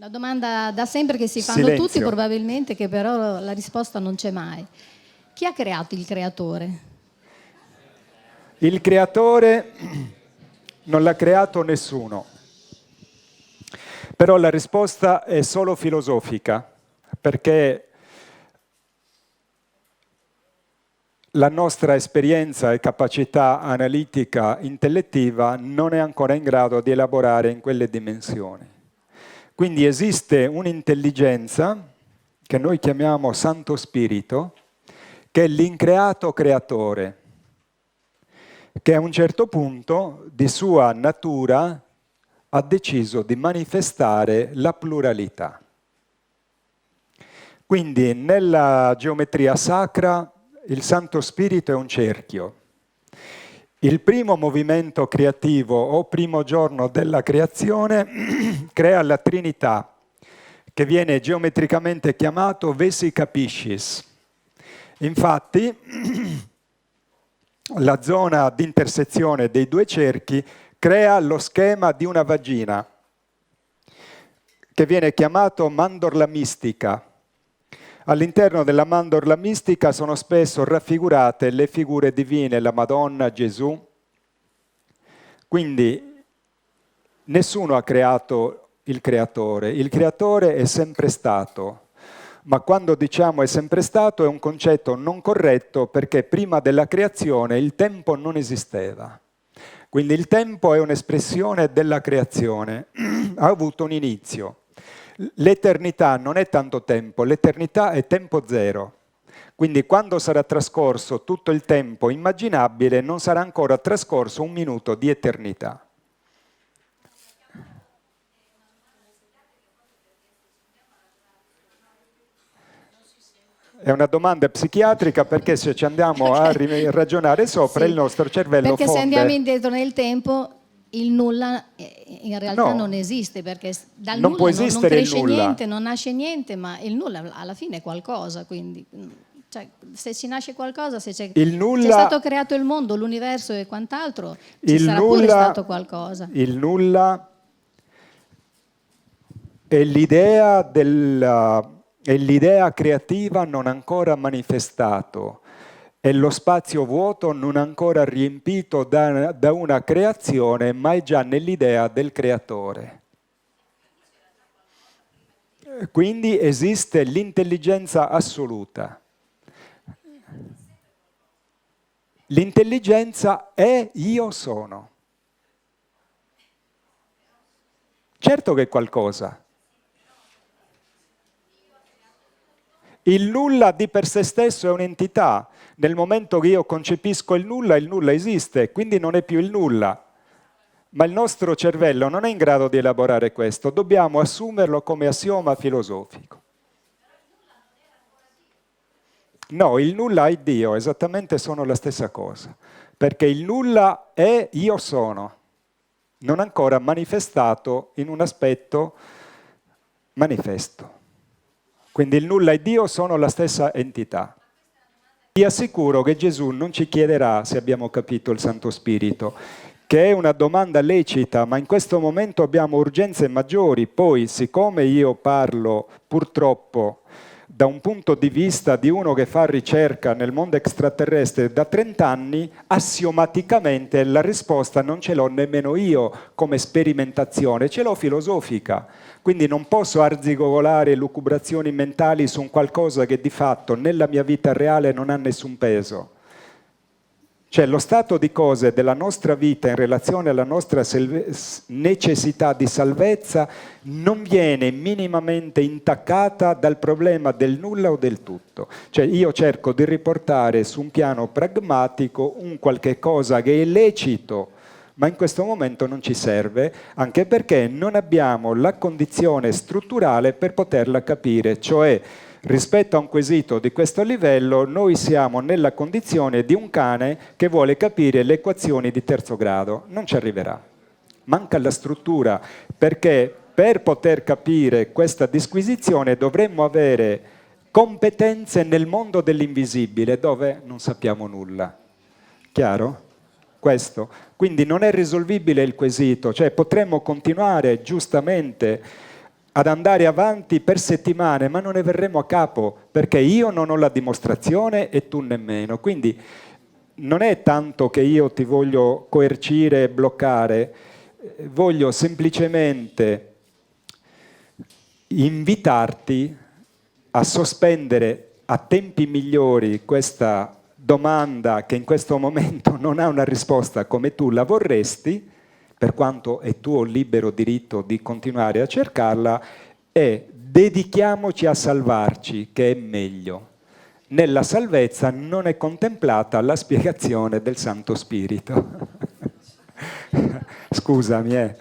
Una domanda da sempre che si fanno Silenzio. tutti probabilmente, che però la risposta non c'è mai. Chi ha creato il creatore? Il creatore non l'ha creato nessuno, però la risposta è solo filosofica, perché la nostra esperienza e capacità analitica intellettiva non è ancora in grado di elaborare in quelle dimensioni. Quindi esiste un'intelligenza che noi chiamiamo Santo Spirito, che è l'increato creatore, che a un certo punto di sua natura ha deciso di manifestare la pluralità. Quindi nella geometria sacra il Santo Spirito è un cerchio. Il primo movimento creativo o primo giorno della creazione crea la Trinità, che viene geometricamente chiamato Vesica Piscis. Infatti, la zona di intersezione dei due cerchi crea lo schema di una vagina, che viene chiamato mandorla mistica. All'interno della mandorla mistica sono spesso raffigurate le figure divine, la Madonna, Gesù. Quindi nessuno ha creato il creatore è sempre stato. Ma quando diciamo è sempre stato è un concetto non corretto, perché prima della creazione il tempo non esisteva. Quindi il tempo è un'espressione della creazione, ha avuto un inizio. L'eternità non è tanto tempo, l'eternità è tempo zero. Quindi quando sarà trascorso tutto il tempo immaginabile non sarà ancora trascorso un minuto di eternità. È una domanda psichiatrica, perché se ci andiamo a ragionare sopra, Sì, il nostro cervello perché fonde. se andiamo indietro nel tempo, il nulla in realtà No, non esiste, perché dal non nulla può non esistere il cresce nulla. niente, non nasce niente, ma il nulla alla fine è qualcosa, quindi cioè, se ci nasce qualcosa, se c'è stato creato il mondo, l'universo e quant'altro, ci sarà pure stato qualcosa. Il nulla è l'idea creativa non ancora manifestato, è lo spazio vuoto non ancora riempito da una creazione, ma è già nell'idea del creatore. Quindi esiste l'intelligenza assoluta. L'intelligenza è io sono. Certo che è qualcosa. Il nulla di per sé stesso è un'entità. Nel momento che io concepisco il nulla esiste, quindi non è più il nulla. Ma il nostro cervello non è in grado di elaborare questo, dobbiamo assumerlo come assioma filosofico. No, il nulla è Dio, esattamente sono la stessa cosa, perché il nulla è io sono, non ancora manifestato in un aspetto manifesto. Quindi il nulla e Dio sono la stessa entità. Vi assicuro che Gesù non ci chiederà se abbiamo capito il Santo Spirito, che è una domanda lecita, ma in questo momento abbiamo urgenze maggiori. Poi, siccome io parlo purtroppo da un punto di vista di uno che fa ricerca nel mondo extraterrestre da 30 anni, assiomaticamente la risposta non ce l'ho nemmeno io come sperimentazione, ce l'ho filosofica. Quindi non posso arzigogolare lucubrazioni mentali su un qualcosa che di fatto nella mia vita reale non ha nessun peso. Cioè lo stato di cose della nostra vita in relazione alla nostra necessità di salvezza non viene minimamente intaccata dal problema del nulla o del tutto. Cioè io cerco di riportare su un piano pragmatico un qualche cosa che è lecito, ma in questo momento non ci serve, anche perché non abbiamo la condizione strutturale per poterla capire, cioè rispetto a un quesito di questo livello noi siamo nella condizione di un cane che vuole capire le equazioni di terzo grado, non ci arriverà. Manca la struttura, perché per poter capire questa disquisizione dovremmo avere competenze nel mondo dell'invisibile, dove non sappiamo nulla. Chiaro? Questo. Quindi non è risolvibile il quesito, cioè potremmo continuare giustamente ad andare avanti per settimane, ma non ne verremo a capo, perché io non ho la dimostrazione e tu nemmeno. Quindi non è tanto che io ti voglio coercire e bloccare, voglio semplicemente invitarti a sospendere a tempi migliori questa domanda che in questo momento non ha una risposta come tu la vorresti, per quanto è tuo libero diritto di continuare a cercarla, e dedichiamoci a salvarci, che è meglio. Nella salvezza non è contemplata la spiegazione del Santo Spirito. Scusami,